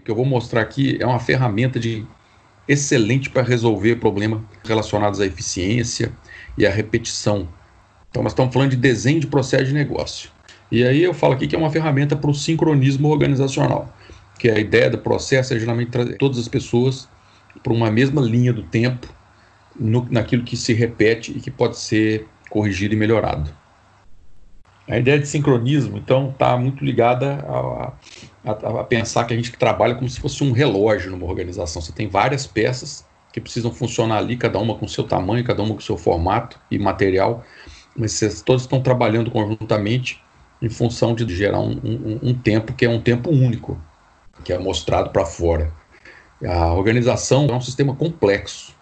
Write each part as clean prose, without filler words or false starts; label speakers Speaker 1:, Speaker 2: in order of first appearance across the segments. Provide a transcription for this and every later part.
Speaker 1: que eu vou mostrar aqui é uma ferramenta excelente para resolver problemas relacionados à eficiência e à repetição. Então, nós estamos falando de desenho de processo de negócio. E aí eu falo aqui que é uma ferramenta para o sincronismo organizacional, que é a ideia do processo é geralmente trazer todas as pessoas para uma mesma linha do tempo, naquilo que se repete e que pode ser corrigido e melhorado. A ideia de sincronismo, então, está muito ligada a pensar que a gente trabalha como se fosse um relógio numa organização. Você tem várias peças que precisam funcionar ali, cada uma com o seu tamanho, cada uma com o seu formato e material, mas todos estão trabalhando conjuntamente em função de gerar um tempo que é um tempo único, que é mostrado para fora. A organização é um sistema complexo,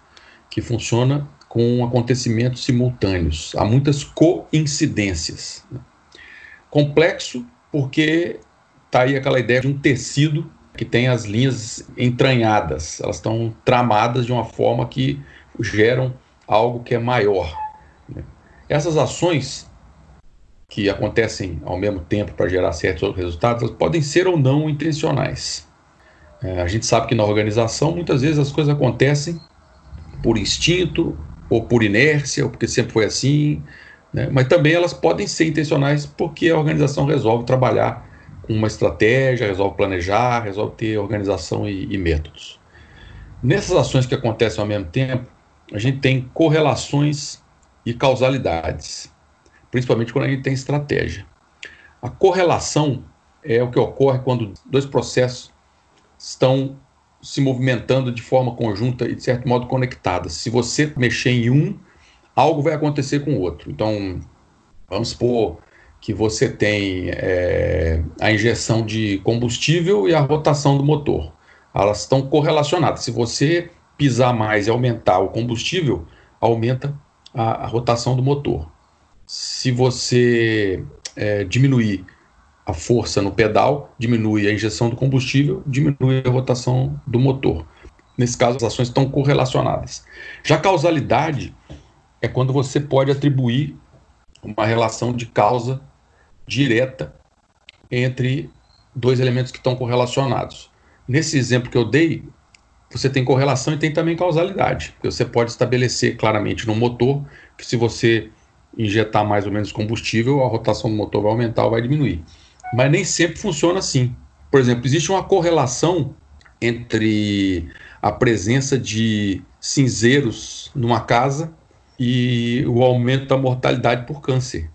Speaker 1: que funciona com acontecimentos simultâneos. Há muitas coincidências. Complexo porque está aí aquela ideia de um tecido que tem as linhas entranhadas. Elas estão tramadas de uma forma que geram algo que é maior. Essas ações que acontecem ao mesmo tempo para gerar certos resultados, elas podem ser ou não intencionais. A gente sabe que na organização, muitas vezes as coisas acontecem por instinto, ou por inércia, ou porque sempre foi assim, né? Mas também elas podem ser intencionais porque a organização resolve trabalhar com uma estratégia, resolve planejar, resolve ter organização e métodos. Nessas ações que acontecem ao mesmo tempo, a gente tem correlações e causalidades, principalmente quando a gente tem estratégia. A correlação é o que ocorre quando dois processos estão se movimentando de forma conjunta e, de certo modo, conectadas. Se você mexer em um, algo vai acontecer com o outro. Então, vamos supor que você tem a injeção de combustível e a rotação do motor. Elas estão correlacionadas. Se você pisar mais e aumentar o combustível, aumenta a rotação do motor. Se você diminuir a força no pedal, diminui a injeção do combustível, diminui a rotação do motor. Nesse caso, as ações estão correlacionadas. Já a causalidade é quando você pode atribuir uma relação de causa direta entre dois elementos que estão correlacionados. Nesse exemplo que eu dei, você tem correlação e tem também causalidade. Você pode estabelecer claramente no motor que se você injetar mais ou menos combustível, a rotação do motor vai aumentar ou vai diminuir. Mas nem sempre funciona assim. Por exemplo, existe uma correlação entre a presença de cinzeiros numa casa e o aumento da mortalidade por câncer.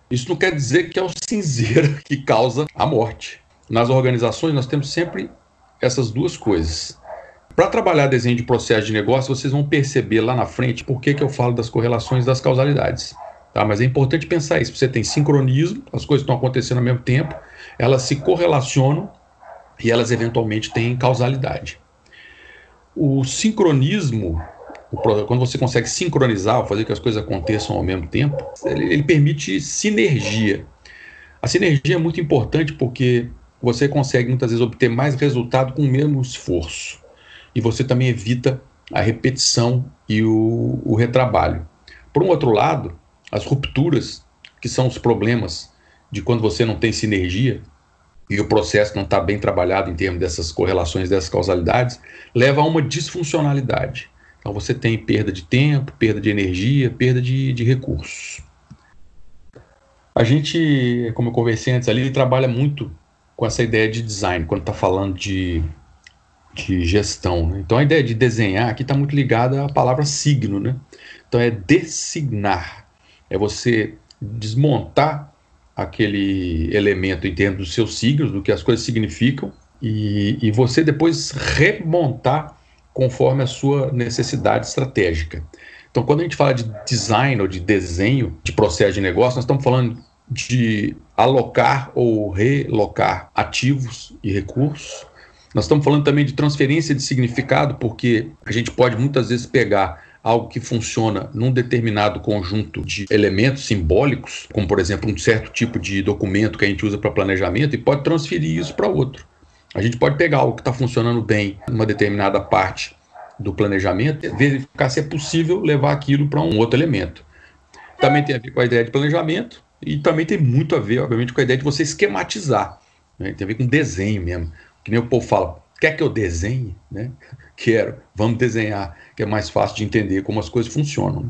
Speaker 1: Isso não quer dizer que é o cinzeiro que causa a morte. Nas organizações, nós temos sempre essas duas coisas. Para trabalhar desenho de processo de negócio, vocês vão perceber lá na frente por que eu falo das correlações e das causalidades. Tá? Mas é importante pensar isso. Você tem sincronismo, as coisas estão acontecendo ao mesmo tempo, elas se correlacionam e elas eventualmente têm causalidade. O sincronismo, quando você consegue sincronizar, fazer que as coisas aconteçam ao mesmo tempo, ele permite sinergia. A sinergia é muito importante porque você consegue muitas vezes obter mais resultado com o mesmo esforço. E você também evita a repetição e o retrabalho. Por um outro lado, as rupturas, que são os problemas de quando você não tem sinergia e o processo não está bem trabalhado em termos dessas correlações, dessas causalidades, leva a uma disfuncionalidade. Então você tem perda de tempo, perda de energia, perda de recursos. A gente, como eu conversei antes ali, trabalha muito com essa ideia de design, quando está falando de gestão, né? Então a ideia de desenhar aqui está muito ligada à palavra signo, né? Então é designar, é você desmontar aquele elemento em termos dos seus signos, do que as coisas significam, e você depois remontar conforme a sua necessidade estratégica. Então quando a gente fala de design ou de desenho de processo de negócio, nós estamos falando de alocar ou relocar ativos e recursos. Nós estamos falando também de transferência de significado, porque a gente pode muitas vezes pegar algo que funciona num determinado conjunto de elementos simbólicos, como por exemplo um certo tipo de documento que a gente usa para planejamento, e pode transferir isso para outro. A gente pode pegar algo que está funcionando bem numa determinada parte do planejamento e verificar se é possível levar aquilo para um outro elemento. Também tem a ver com a ideia de planejamento e também tem muito a ver, obviamente, com a ideia de você esquematizar, né? Tem a ver com desenho mesmo. Que nem o povo fala, quer que eu desenhe? Né? Quero, vamos desenhar, que é mais fácil de entender como as coisas funcionam. Né?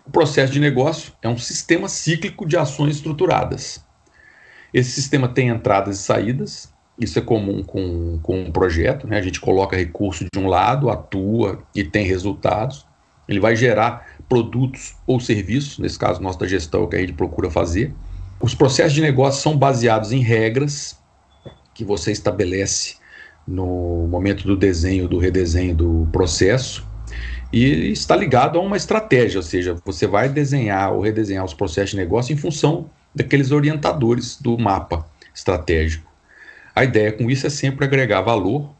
Speaker 1: O processo de negócio é um sistema cíclico de ações estruturadas. Esse sistema tem entradas e saídas, isso é comum com um projeto, né? A gente coloca recurso de um lado, atua e tem resultados. Ele vai gerar produtos ou serviços, nesse caso nosso da gestão, é o que a gente procura fazer. Os processos de negócio são baseados em regras que você estabelece no momento do desenho, do redesenho do processo, e está ligado a uma estratégia, ou seja, você vai desenhar ou redesenhar os processos de negócio em função daqueles orientadores do mapa estratégico. A ideia com isso é sempre agregar valor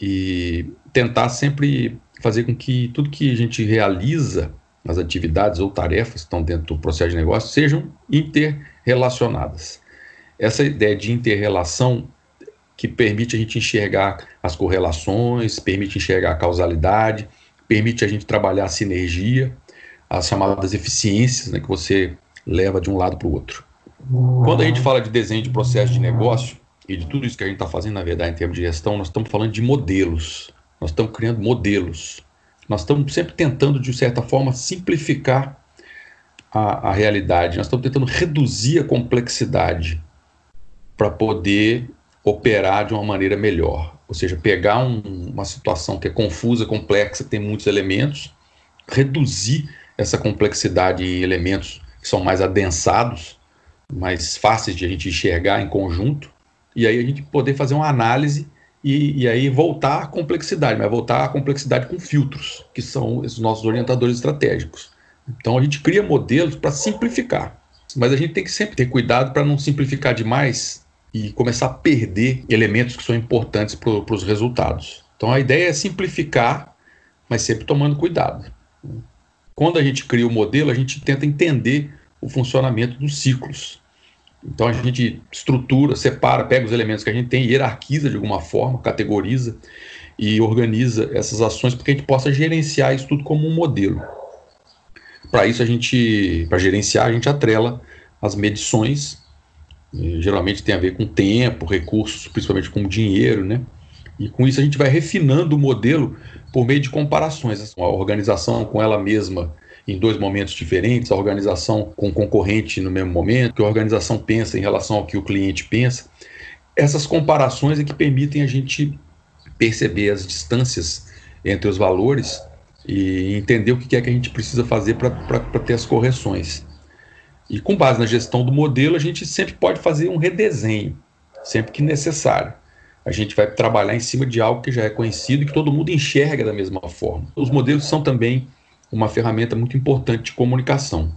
Speaker 1: e tentar sempre fazer com que tudo que a gente realiza, as atividades ou tarefas que estão dentro do processo de negócio, sejam interrelacionadas. Essa ideia de interrelação que permite a gente enxergar as correlações, permite enxergar a causalidade, permite a gente trabalhar a sinergia, as chamadas eficiências, né, que você leva de um lado para o outro. Quando a gente fala de desenho de processo de negócio, e de tudo isso que a gente está fazendo, na verdade, em termos de gestão, nós estamos falando de modelos. Nós estamos criando modelos. Nós estamos sempre tentando, de certa forma, simplificar a realidade. Nós estamos tentando reduzir a complexidade para poder operar de uma maneira melhor. Ou seja, pegar uma situação que é confusa, complexa, que tem muitos elementos, reduzir essa complexidade em elementos que são mais adensados, mais fáceis de a gente enxergar em conjunto, e aí a gente poder fazer uma análise e aí voltar à complexidade, mas voltar à complexidade com filtros, que são esses nossos orientadores estratégicos. Então a gente cria modelos para simplificar, mas a gente tem que sempre ter cuidado para não simplificar demais e começar a perder elementos que são importantes para os resultados. Então a ideia é simplificar, mas sempre tomando cuidado. Quando a gente cria o modelo, a gente tenta entender o funcionamento dos ciclos. Então a gente estrutura, separa, pega os elementos que a gente tem, hierarquiza de alguma forma, categoriza e organiza essas ações para que a gente possa gerenciar isso tudo como um modelo. Para isso, para gerenciar, a gente atrela as medições, geralmente tem a ver com tempo, recursos, principalmente com dinheiro, né? E com isso a gente vai refinando o modelo por meio de comparações. A organização com ela mesma em dois momentos diferentes, a organização com o concorrente no mesmo momento, que a organização pensa em relação ao que o cliente pensa. Essas comparações é que permitem a gente perceber as distâncias entre os valores e entender o que é que a gente precisa fazer para ter as correções. E com base na gestão do modelo, a gente sempre pode fazer um redesenho, sempre que necessário. A gente vai trabalhar em cima de algo que já é conhecido e que todo mundo enxerga da mesma forma. Os modelos são também uma ferramenta muito importante de comunicação.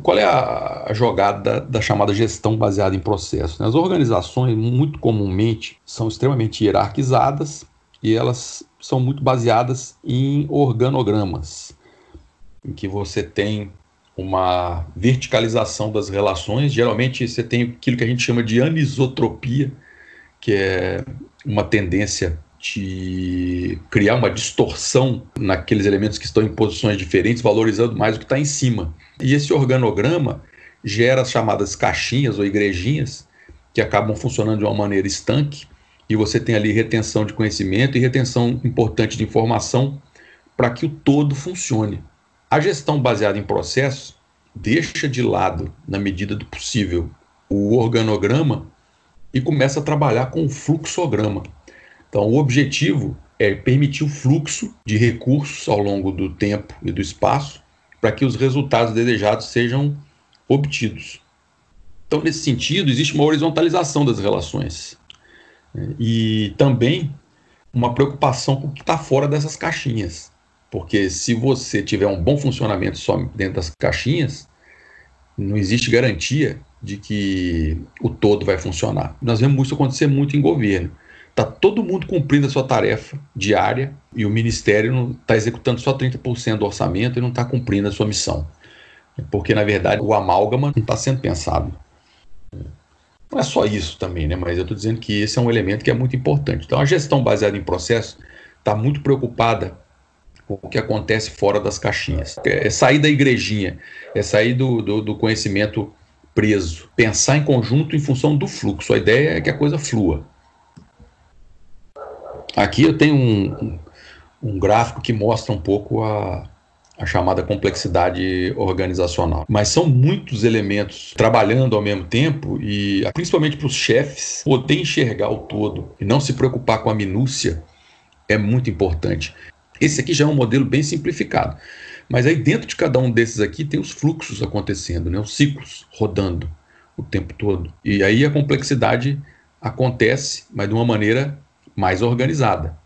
Speaker 1: Qual é a jogada da chamada gestão baseada em processos? As organizações, muito comumente, são extremamente hierarquizadas e elas são muito baseadas em organogramas, em que você tem uma verticalização das relações. Geralmente você tem aquilo que a gente chama de anisotropia, que é uma tendência de criar uma distorção naqueles elementos que estão em posições diferentes, valorizando mais o que está em cima. E esse organograma gera as chamadas caixinhas ou igrejinhas, que acabam funcionando de uma maneira estanque, e você tem ali retenção de conhecimento e retenção importante de informação para que o todo funcione. A gestão baseada em processos deixa de lado, na medida do possível, o organograma e começa a trabalhar com o fluxograma. Então, o objetivo é permitir o fluxo de recursos ao longo do tempo e do espaço para que os resultados desejados sejam obtidos. Então, nesse sentido, existe uma horizontalização das relações e também uma preocupação com o que está fora dessas caixinhas. Porque se você tiver um bom funcionamento só dentro das caixinhas, não existe garantia de que o todo vai funcionar. Nós vemos isso acontecer muito em governo. Está todo mundo cumprindo a sua tarefa diária e o Ministério está executando só 30% do orçamento e não está cumprindo a sua missão. Porque, na verdade, o amálgama não está sendo pensado. Não é só isso também, né? Mas eu estou dizendo que esse é um elemento que é muito importante. Então, a gestão baseada em processo está muito preocupada com o que acontece fora das caixinhas. É sair da igrejinha, é sair do conhecimento preso. Pensar em conjunto em função do fluxo. A ideia é que a coisa flua. Aqui eu tenho um gráfico que mostra um pouco a chamada complexidade organizacional. Mas são muitos elementos trabalhando ao mesmo tempo e, principalmente para os chefes, poder enxergar o todo e não se preocupar com a minúcia é muito importante. Esse aqui já é um modelo bem simplificado. Mas aí dentro de cada um desses aqui tem os fluxos acontecendo, né? Os ciclos rodando o tempo todo. E aí a complexidade acontece, mas de uma maneira mais organizada.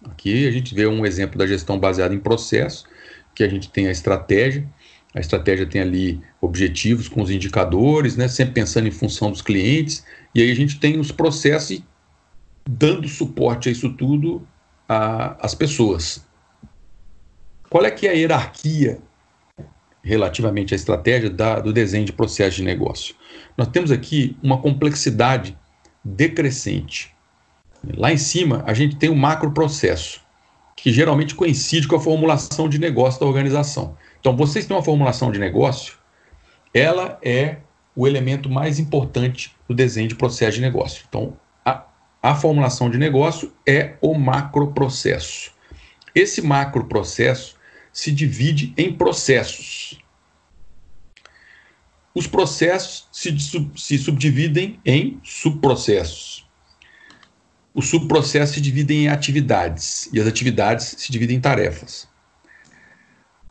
Speaker 1: Aqui a gente vê um exemplo da gestão baseada em processo, que a gente tem a estratégia tem ali objetivos com os indicadores, né? Sempre pensando em função dos clientes, e aí a gente tem os processos e dando suporte a isso tudo às pessoas. Qual é que é a hierarquia relativamente à estratégia do desenho de processo de negócio? Nós temos aqui uma complexidade decrescente. Lá em cima, a gente tem o macroprocesso, que geralmente coincide com a formulação de negócio da organização. Então, vocês têm uma formulação de negócio, ela é o elemento mais importante do desenho de processo de negócio. Então, a formulação de negócio é o macroprocesso. Esse macroprocesso se divide em processos. Os processos se subdividem em subprocessos. Os subprocessos se dividem em atividades e as atividades se dividem em tarefas.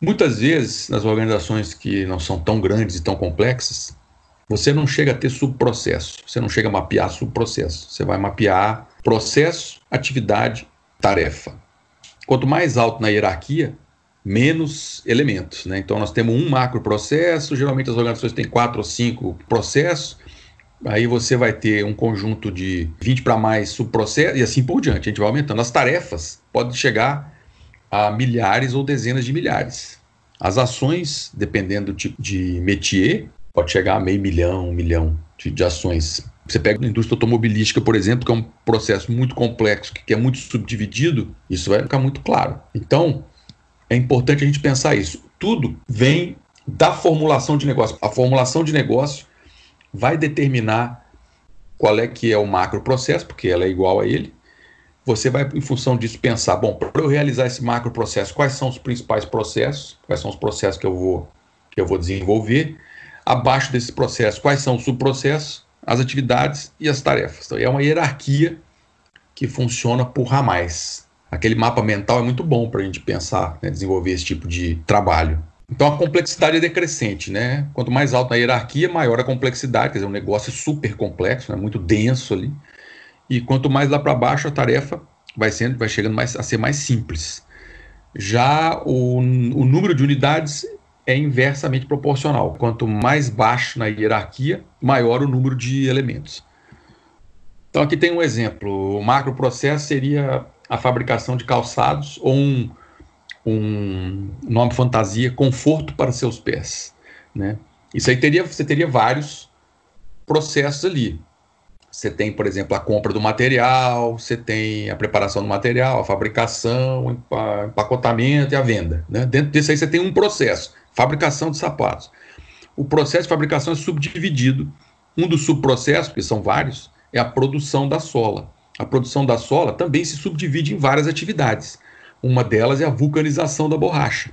Speaker 1: Muitas vezes, nas organizações que não são tão grandes e tão complexas, você não chega a ter subprocesso, você não chega a mapear subprocesso. Você vai mapear processo, atividade, tarefa. Quanto mais alto na hierarquia, menos elementos, né? Então, nós temos um macroprocesso, geralmente as organizações têm 4 ou 5 processos, aí você vai ter um conjunto de 20 para mais subprocessos e assim por diante. A gente vai aumentando. As tarefas podem chegar a milhares ou dezenas de milhares. As ações, dependendo do tipo de métier, pode chegar a meio milhão, 1 milhão de ações. Você pega a indústria automobilística, por exemplo, que é um processo muito complexo, que é muito subdividido, isso vai ficar muito claro. Então, é importante a gente pensar isso. Tudo vem da formulação de negócio. A formulação de negócio vai determinar qual é que é o macroprocesso, porque ela é igual a ele. Você vai, em função disso, pensar, bom, para eu realizar esse macroprocesso, quais são os principais processos, quais são os processos que eu vou desenvolver. Abaixo desses processos, quais são os subprocessos, as atividades e as tarefas. Então, é uma hierarquia que funciona por ramais. Aquele mapa mental é muito bom para a gente pensar, né, desenvolver esse tipo de trabalho. Então, a complexidade é decrescente, né? Quanto mais alto na hierarquia, maior a complexidade. Quer dizer, um negócio super complexo, né, muito denso ali. E quanto mais lá para baixo, a tarefa vai chegando a ser mais simples. Já o número de unidades é inversamente proporcional. Quanto mais baixo na hierarquia, maior o número de elementos. Então aqui tem um exemplo. O macroprocesso seria a fabricação de calçados ou um nome fantasia, conforto para seus pés, né? Isso aí você teria vários processos ali. Você tem, por exemplo, a compra do material, você tem a preparação do material, a fabricação, o empacotamento e a venda, né? Dentro disso aí você tem um processo, fabricação de sapatos. O processo de fabricação é subdividido. Um dos subprocessos, que são vários, é a produção da sola. A produção da sola também se subdivide em várias atividades. Uma delas é a vulcanização da borracha.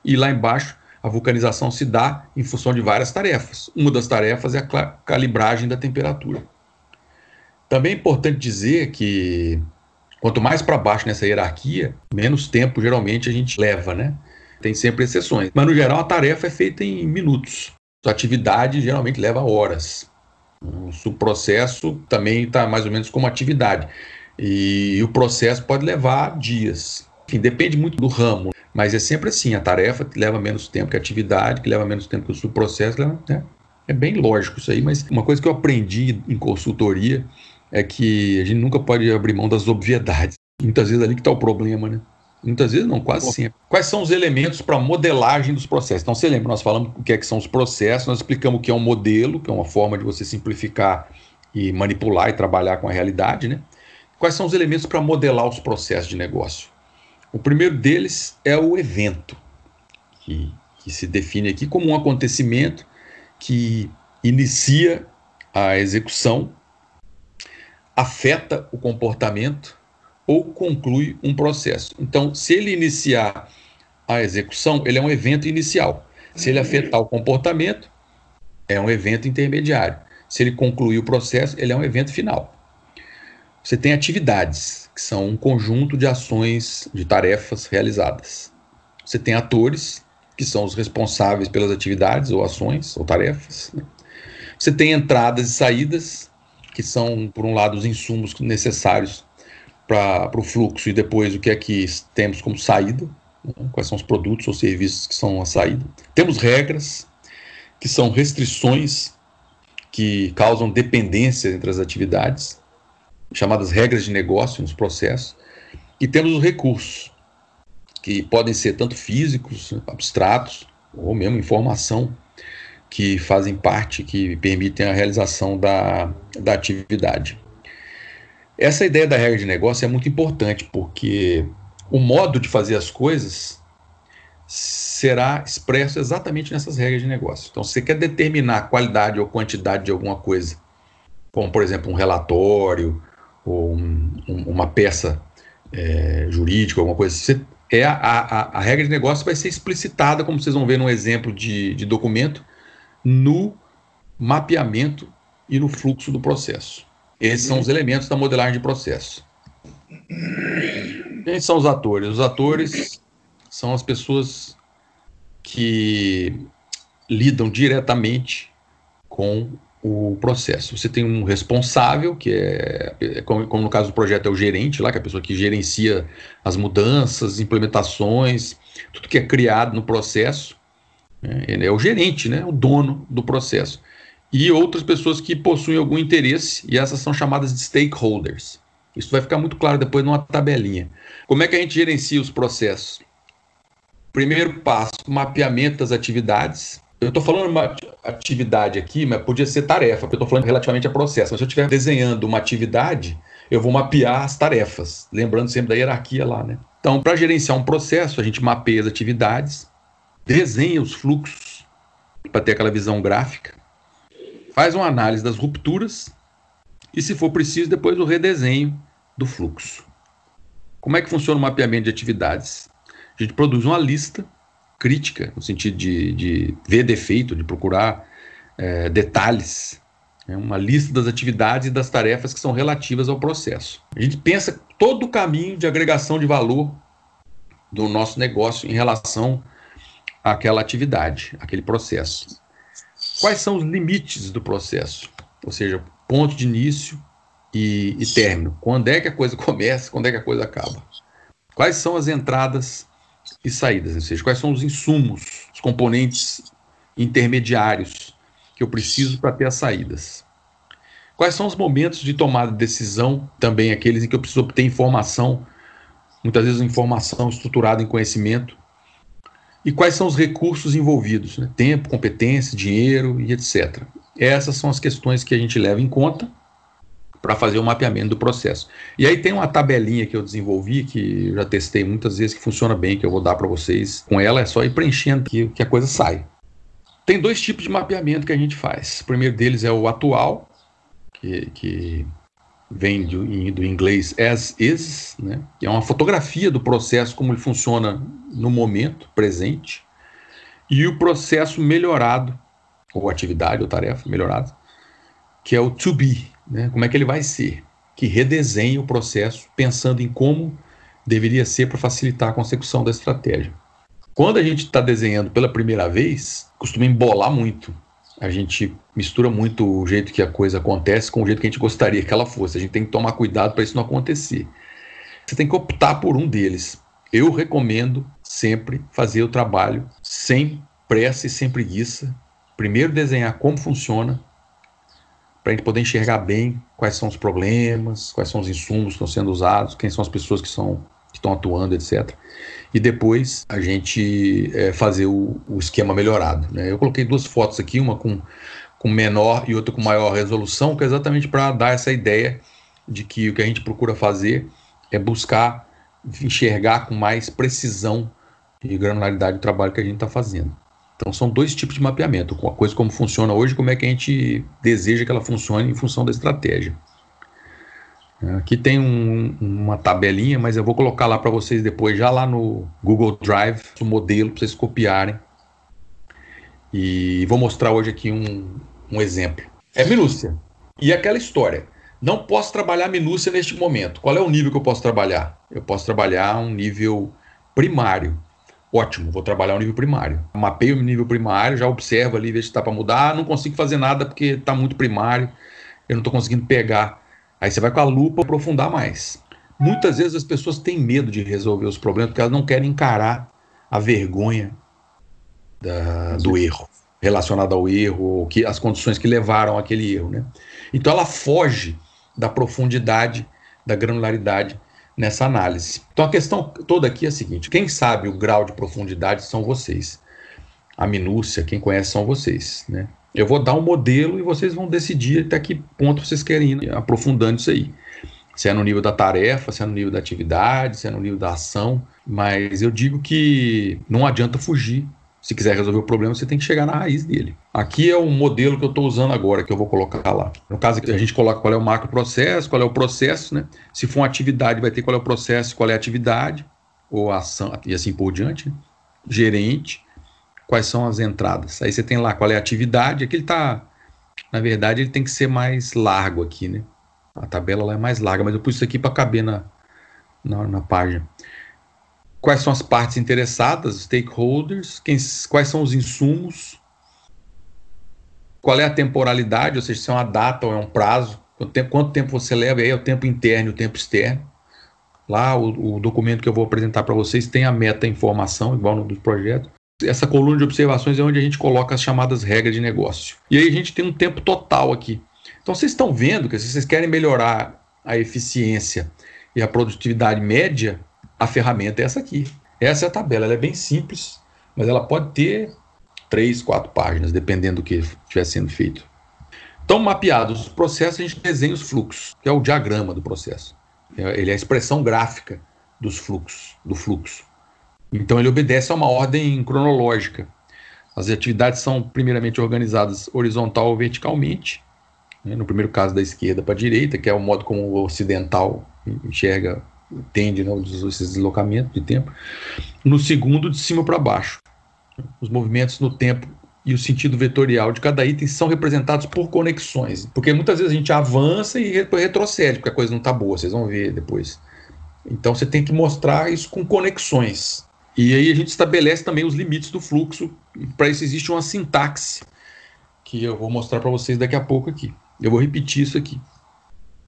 Speaker 1: E lá embaixo, a vulcanização se dá em função de várias tarefas. Uma das tarefas é a calibragem da temperatura. Também é importante dizer que quanto mais para baixo nessa hierarquia, menos tempo geralmente a gente leva, né? Tem sempre exceções. Mas no geral a tarefa é feita em minutos. A atividade geralmente leva horas. O subprocesso também está mais ou menos como atividade. E o processo pode levar dias. Enfim, depende muito do ramo. Mas é sempre assim, a tarefa leva menos tempo que a atividade, que leva menos tempo que o subprocesso, né? É bem lógico isso aí, mas uma coisa que eu aprendi em consultoria é que a gente nunca pode abrir mão das obviedades. Muitas vezes ali que está o problema, né? Muitas vezes não, quase sempre. Quais são os elementos para modelagem dos processos? Então, você lembra, nós falamos o que é que são os processos, nós explicamos o que é um modelo, que é uma forma de você simplificar e manipular e trabalhar com a realidade, né? Quais são os elementos para modelar os processos de negócio? O primeiro deles é o evento, que se define aqui como um acontecimento que inicia a execução, afeta o comportamento ou conclui um processo. Então, se ele iniciar a execução, ele é um evento inicial. Se ele afetar o comportamento, é um evento intermediário. Se ele concluir o processo, ele é um evento final. Você tem atividades, que são um conjunto de ações, de tarefas realizadas. Você tem atores, que são os responsáveis pelas atividades ou ações ou tarefas. Você tem entradas e saídas, que são, por um lado, os insumos necessários para o fluxo e depois o que é que temos como saída, né? Quais são os produtos ou serviços que são a saída. Temos regras, que são restrições que causam dependência entre as atividades, chamadas regras de negócio nos processos. E temos os recursos, que podem ser tanto físicos, abstratos, ou mesmo informação, que fazem parte, que permitem a realização da atividade. Essa ideia da regra de negócio é muito importante, porque o modo de fazer as coisas será expresso exatamente nessas regras de negócio. Então, se você quer determinar a qualidade ou quantidade de alguma coisa, como, por exemplo, um relatório ou uma peça jurídica, alguma coisa assim, a regra de negócio vai ser explicitada, como vocês vão ver num exemplo de documento, no mapeamento e no fluxo do processo. Esses são os elementos da modelagem de processo. Quem são os atores? Os atores são as pessoas que lidam diretamente com o processo. Você tem um responsável, que como no caso do projeto é o gerente lá, que é a pessoa que gerencia as mudanças, implementações, tudo que é criado no processo. Ele é o gerente, né, o dono do processo. E outras pessoas que possuem algum interesse, e essas são chamadas de stakeholders. Isso vai ficar muito claro depois numa tabelinha. Como é que a gente gerencia os processos? Primeiro passo, mapeamento das atividades. Eu estou falando uma atividade aqui, mas podia ser tarefa, porque eu estou falando relativamente a processo. Mas se eu estiver desenhando uma atividade, eu vou mapear as tarefas, lembrando sempre da hierarquia lá, né? Então, para gerenciar um processo, a gente mapeia as atividades, desenha os fluxos, para ter aquela visão gráfica, faz uma análise das rupturas e, se for preciso, depois o redesenho do fluxo. Como é que funciona o mapeamento de atividades? A gente produz uma lista crítica, no sentido de ver defeito, de procurar detalhes, uma lista das atividades e das tarefas que são relativas ao processo. A gente pensa todo o caminho de agregação de valor do nosso negócio em relação àquela atividade, aquele processo. Quais são os limites do processo? Ou seja, ponto de início e término. Quando é que a coisa começa, quando é que a coisa acaba? Quais são as entradas e saídas? Ou seja, quais são os insumos, os componentes intermediários que eu preciso para ter as saídas? Quais são os momentos de tomada de decisão, também aqueles em que eu preciso obter informação, muitas vezes informação estruturada em conhecimento? E quais são os recursos envolvidos, né? Tempo, competência, dinheiro e etc. Essas são as questões que a gente leva em conta para fazer o mapeamento do processo. E aí tem uma tabelinha que eu desenvolvi, que eu já testei muitas vezes, que funciona bem, que eu vou dar para vocês. Com ela é só ir preenchendo que a coisa sai. Tem dois tipos de mapeamento que a gente faz. O primeiro deles é o atual, que vem do inglês as is, né? Que é uma fotografia do processo, como ele funciona no momento presente, e o processo melhorado, ou atividade ou tarefa melhorada, que é o to be, né? Como é que ele vai ser, que redesenha o processo pensando em como deveria ser para facilitar a consecução da estratégia. Quando a gente está desenhando pela primeira vez, costuma embolar muito. A gente mistura muito o jeito que a coisa acontece com o jeito que a gente gostaria que ela fosse. A gente tem que tomar cuidado para isso não acontecer. Você tem que optar por um deles. Eu recomendo sempre fazer o trabalho sem pressa e sem preguiça. Primeiro desenhar como funciona, para a gente poder enxergar bem quais são os problemas, quais são os insumos que estão sendo usados, quem são as pessoas que estão atuando, etc. E depois a gente fazer o esquema melhorado, né? Eu coloquei duas fotos aqui, uma com menor e outra com maior resolução, que é exatamente para dar essa ideia de que o que a gente procura fazer é buscar enxergar com mais precisão e granularidade o trabalho que a gente está fazendo. Então são dois tipos de mapeamento, a coisa como funciona hoje, como é que a gente deseja que ela funcione em função da estratégia. Aqui tem uma tabelinha, mas eu vou colocar lá para vocês depois, já lá no Google Drive, o modelo para vocês copiarem. E vou mostrar hoje aqui um exemplo. É minúcia. E aquela história. Não posso trabalhar minúcia neste momento. Qual é o nível que eu posso trabalhar? Eu posso trabalhar um nível primário. Ótimo, vou trabalhar um nível primário. Mapeio o nível primário, já observo ali, vejo se está para mudar. Não consigo fazer nada porque está muito primário. Eu não estou conseguindo pegar. Aí você vai com a lupa aprofundar mais. Muitas vezes as pessoas têm medo de resolver os problemas porque elas não querem encarar a vergonha do erro, relacionado ao erro, as condições que levaram àquele erro, né? Então ela foge da profundidade, da granularidade nessa análise. Então a questão toda aqui é a seguinte: quem sabe o grau de profundidade são vocês. A minúcia, quem conhece, são vocês, né? Eu vou dar um modelo e vocês vão decidir até que ponto vocês querem ir aprofundando isso aí. Se é no nível da tarefa, se é no nível da atividade, se é no nível da ação. Mas eu digo que não adianta fugir. Se quiser resolver o problema, você tem que chegar na raiz dele. Aqui é o modelo que eu estou usando agora, que eu vou colocar lá. No caso, a gente coloca qual é o macroprocesso, qual é o processo, né? Se for uma atividade, vai ter qual é o processo, qual é a atividade, ou a ação, e assim por diante. Gerente, quais são as entradas. Aí você tem lá qual é a atividade. Aqui ele está, na verdade, ele tem que ser mais largo aqui, né? A tabela lá é mais larga, mas eu pus isso aqui para caber na página. Quais são as partes interessadas, stakeholders, quais são os insumos, qual é a temporalidade, ou seja, se é uma data ou é um prazo, quanto tempo você leva, aí é o tempo interno e o tempo externo. Lá o documento que eu vou apresentar para vocês tem a meta-informação, igual no do projeto. Essa coluna de observações é onde a gente coloca as chamadas regras de negócio. E aí a gente tem um tempo total aqui. Então vocês estão vendo que se vocês querem melhorar a eficiência e a produtividade média, a ferramenta é essa aqui. Essa é a tabela, ela é bem simples, mas ela pode ter 3, 4 páginas, dependendo do que estiver sendo feito. Então, mapeados os processos, a gente desenha os fluxos, que é o diagrama do processo. Ele é a expressão gráfica do fluxo. Então, ele obedece a uma ordem cronológica. As atividades são primeiramente organizadas horizontal ou verticalmente, né? No primeiro caso, da esquerda para a direita, que é o modo como o ocidental entende, né, esses deslocamentos de tempo. No segundo, de cima para baixo. Os movimentos no tempo e o sentido vetorial de cada item são representados por conexões, porque muitas vezes a gente avança e depois retrocede, porque a coisa não está boa, vocês vão ver depois. Então você tem que mostrar isso com conexões. E aí a gente estabelece também os limites do fluxo. Para isso existe uma sintaxe, que eu vou mostrar para vocês daqui a pouco aqui. Eu vou repetir isso aqui,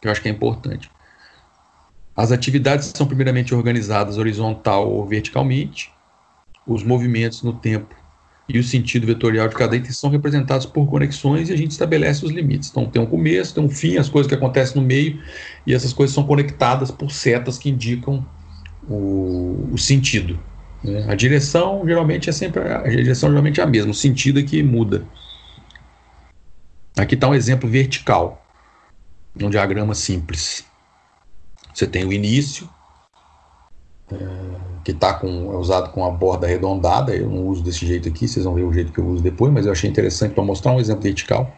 Speaker 1: que eu acho que é importante. As atividades são primeiramente organizadas horizontal ou verticalmente. Os movimentos no tempo e o sentido vetorial de cada item são representados por conexões e a gente estabelece os limites. Então tem um começo, tem um fim, as coisas que acontecem no meio, e essas coisas são conectadas por setas que indicam o sentido, né? A direção geralmente é a mesma, o sentido é que muda. Aqui está um exemplo vertical, um diagrama simples. Você tem o início, que é usado com a borda arredondada. Eu não uso desse jeito aqui, vocês vão ver o jeito que eu uso depois, mas eu achei interessante para mostrar um exemplo vertical.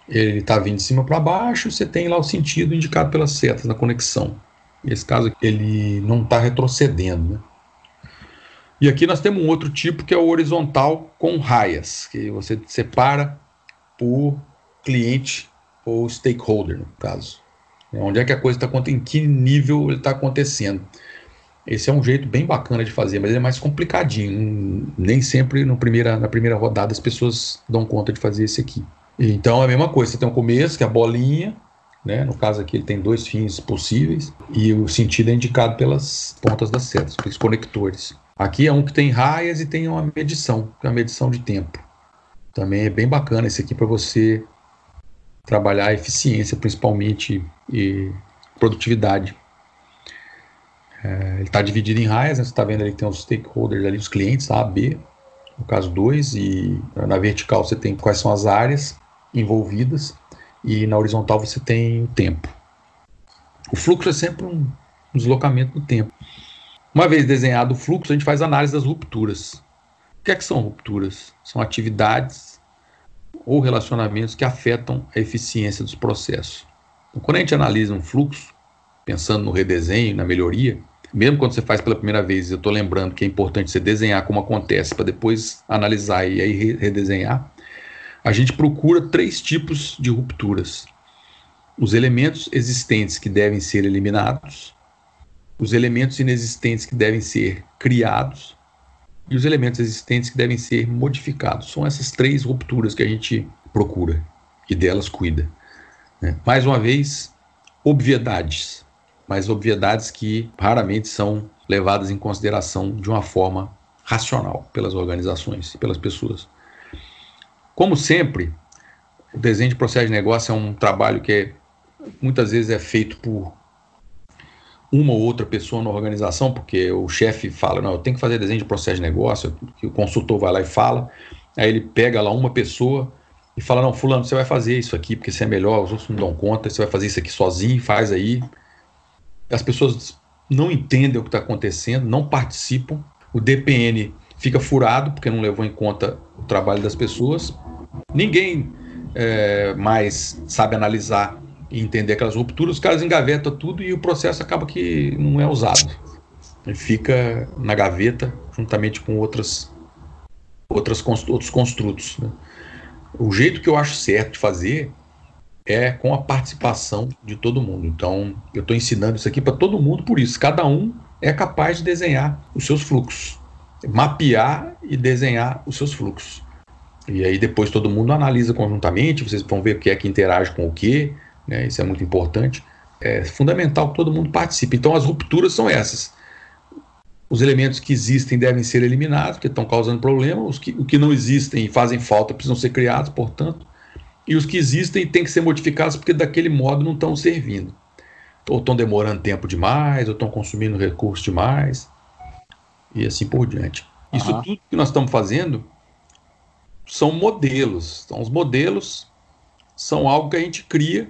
Speaker 1: Ele está vindo de cima para baixo, você tem lá o sentido indicado pelas setas na conexão. Nesse caso, ele não está retrocedendo, né? E aqui nós temos um outro tipo, que é o horizontal com raias, que você separa por cliente ou stakeholder, no caso. Onde é que a coisa está acontecendo, em que nível ele está acontecendo. Esse é um jeito bem bacana de fazer, mas ele é mais complicadinho. Nem sempre na primeira rodada as pessoas dão conta de fazer esse aqui. Então é a mesma coisa, você tem um começo, que é a bolinha, né? No caso aqui ele tem 2 fins possíveis, e o sentido é indicado pelas pontas das setas, pelos conectores. Aqui é um que tem raias e tem uma medição, que é a medição de tempo. Também é bem bacana esse aqui para você trabalhar a eficiência, principalmente, e produtividade. Ele está dividido em raias, né? Você está vendo ali que tem os stakeholders ali, os clientes, A, B, no caso 2, e na vertical você tem quais são as áreas envolvidas, e na horizontal você tem o tempo. O fluxo é sempre um deslocamento do tempo. Uma vez desenhado o fluxo, a gente faz análise das rupturas. O que é que são rupturas? São atividades ou relacionamentos que afetam a eficiência dos processos. Então, quando a gente analisa um fluxo, pensando no redesenho, na melhoria, mesmo quando você faz pela primeira vez, eu estou lembrando que é importante você desenhar como acontece para depois analisar e aí redesenhar, a gente procura 3 tipos de rupturas. Os elementos existentes que devem ser eliminados, os elementos inexistentes que devem ser criados e os elementos existentes que devem ser modificados. São essas 3 rupturas que a gente procura e delas cuida. Mais uma vez, obviedades, mas obviedades que raramente são levadas em consideração de uma forma racional pelas organizações e pelas pessoas. Como sempre, o desenho de processo de negócio é um trabalho que muitas vezes é feito por uma ou outra pessoa na organização, porque o chefe fala, não, eu tenho que fazer desenho de processo de negócio, que o consultor vai lá e fala, aí ele pega lá uma pessoa e fala, não, fulano, você vai fazer isso aqui, porque você é melhor, os outros não dão conta, você vai fazer isso aqui sozinho, faz aí. As pessoas não entendem o que está acontecendo, não participam, o DPN fica furado, porque não levou em conta o trabalho das pessoas, ninguém mais sabe analisar e entender aquelas rupturas, os caras engavetam tudo e o processo acaba que não é usado. Ele fica na gaveta juntamente com outros construtos. Né? O jeito que eu acho certo de fazer é com a participação de todo mundo. Então, eu estou ensinando isso aqui para todo mundo por isso. Cada um é capaz de desenhar os seus fluxos, mapear e desenhar os seus fluxos. E aí depois todo mundo analisa conjuntamente, vocês vão ver o que é que interage com o que, né? Isso é muito importante. É fundamental que todo mundo participe. Então as rupturas são essas. Os elementos que existem devem ser eliminados, porque estão causando problema. Os que não existem e fazem falta precisam ser criados, portanto. E os que existem têm que ser modificados porque daquele modo não estão servindo. Ou estão demorando tempo demais, ou estão consumindo recursos demais, e assim por diante. Isso tudo que nós estamos fazendo são modelos. Então, os modelos são algo que a gente cria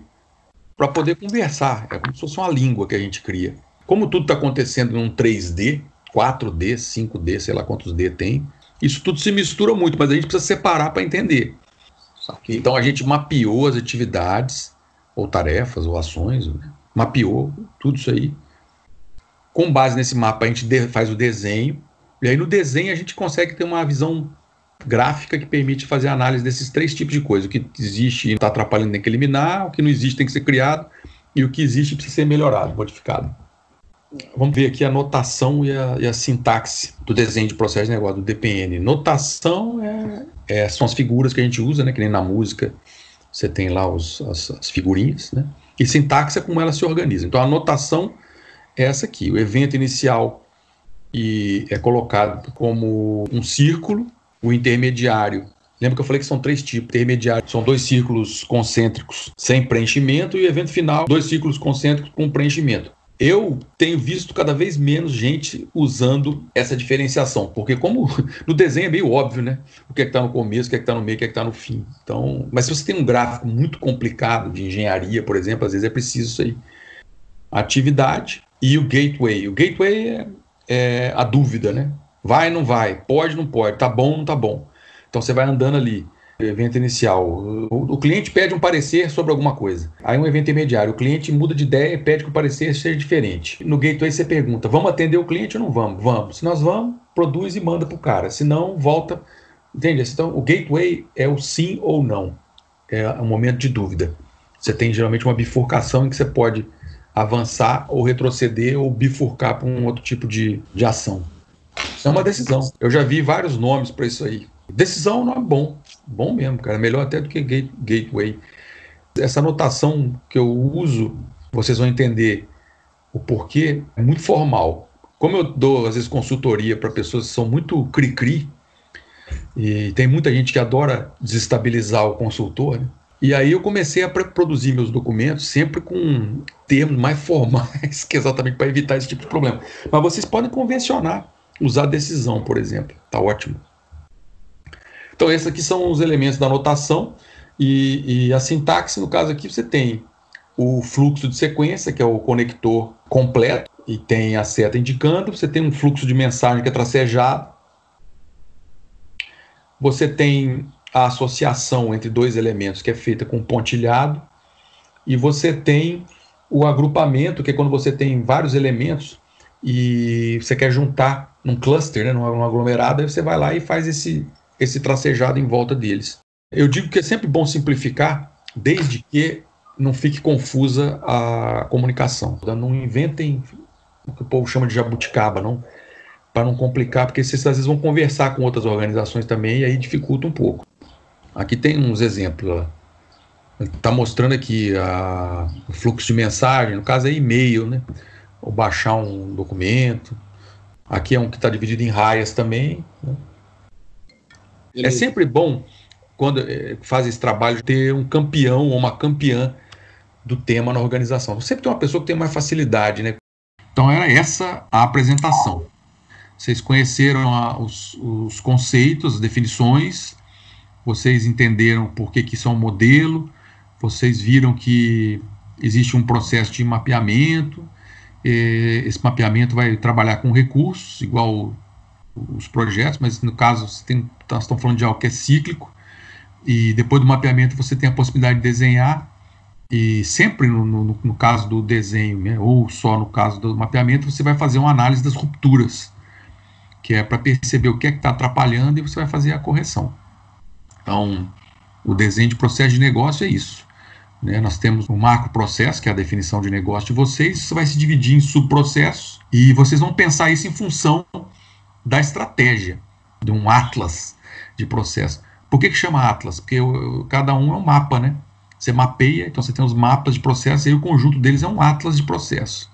Speaker 1: para poder conversar. É como se fosse uma língua que a gente cria. Como tudo está acontecendo em um 3D, 4D, 5D, sei lá quantos D tem, isso tudo se mistura muito, mas a gente precisa separar para entender. Então, a gente mapeou as atividades, ou tarefas, ou ações, né? Mapeou tudo isso aí. Com base nesse mapa, a gente faz o desenho, e aí no desenho a gente consegue ter uma visão gráfica que permite fazer a análise desses 3 tipos de coisa. O que existe e está atrapalhando tem que eliminar, o que não existe tem que ser criado, e o que existe precisa ser melhorado, modificado. Vamos ver aqui a notação e a sintaxe do desenho de processo de negócio, do DPN. Notação são as figuras que a gente usa, né? Que nem na música você tem lá as figurinhas, né? E sintaxe é como ela se organiza. Então a notação é essa aqui. O evento inicial é colocado como um círculo, o intermediário. Lembra que eu falei que são 3 tipos. Intermediário são 2 círculos concêntricos sem preenchimento e o evento final, 2 círculos concêntricos com preenchimento. Eu tenho visto cada vez menos gente usando essa diferenciação, porque como no desenho é meio óbvio, né? O que é que está no começo, o que é que está no meio, o que é que está no fim. Então, mas se você tem um gráfico muito complicado de engenharia, por exemplo, às vezes é preciso isso aí. A atividade e o gateway. O gateway é a dúvida, né? Vai, não vai, pode, não pode, tá bom, não tá bom. Então você vai andando ali. Evento inicial, o cliente pede um parecer sobre alguma coisa. Aí um evento intermediário, o cliente muda de ideia e pede que o parecer seja diferente. No gateway você pergunta, vamos atender o cliente ou não vamos? Vamos. Se nós vamos, produz e manda para o cara. Se não, volta. Entende? Então o gateway é o sim ou não. É um momento de dúvida. Você tem geralmente uma bifurcação em que você pode avançar ou retroceder ou bifurcar para um outro tipo de ação. Isso é uma decisão. Eu já vi vários nomes para isso aí. Decisão é um nome bom mesmo, cara, melhor até do que gateway. Essa notação que eu uso, vocês vão entender o porquê, é muito formal. Como eu dou, às vezes, consultoria para pessoas que são muito cri-cri, e tem muita gente que adora desestabilizar o consultor, né? E aí eu comecei a produzir meus documentos sempre com termos mais formais, que é exatamente para evitar esse tipo de problema. Mas vocês podem convencionar, usar decisão, por exemplo, tá ótimo. Então, esses aqui são os elementos da notação e a sintaxe, no caso aqui, você tem o fluxo de sequência, que é o conector completo, e tem a seta indicando, você tem um fluxo de mensagem que é tracejado, Você tem a associação entre dois elementos, que é feita com pontilhado, e você tem o agrupamento, que é quando você tem vários elementos e você quer juntar num cluster, né, num aglomerado, aí você vai lá e faz esse tracejado em volta deles. Eu digo que é sempre bom simplificar, desde que não fique confusa a comunicação. Não inventem o que o povo chama de jabuticaba, não, para não complicar, porque vocês às vezes vão conversar com outras organizações também e aí dificulta um pouco. Aqui tem uns exemplos. Está mostrando aqui o fluxo de mensagem, no caso é e-mail, né? Ou baixar um documento. Aqui é um que está dividido em raias também, né? É sempre bom, quando faz esse trabalho, ter um campeão ou uma campeã do tema na organização. Sempre tem uma pessoa que tem mais facilidade, né? Então era essa a apresentação. Vocês conheceram os conceitos, as definições, vocês entenderam por que isso é um modelo, vocês viram que existe um processo de mapeamento, esse mapeamento vai trabalhar com recursos, igual os projetos, mas no caso nós estamos falando de algo que é cíclico, e depois do mapeamento você tem a possibilidade de desenhar, e sempre no caso do desenho, né, ou só no caso do mapeamento, você vai fazer uma análise das rupturas, que é para perceber o que é que está atrapalhando e você vai fazer a correção. Então, o desenho de processo de negócio é isso, né? Nós temos um macro processo, que é a definição de negócio de vocês, isso vai se dividir em subprocessos, e vocês vão pensar isso em função da estratégia, de um atlas de processo. Por que chama atlas? Porque cada um é um mapa, né? Você mapeia, então você tem os mapas de processo, e aí o conjunto deles é um atlas de processo.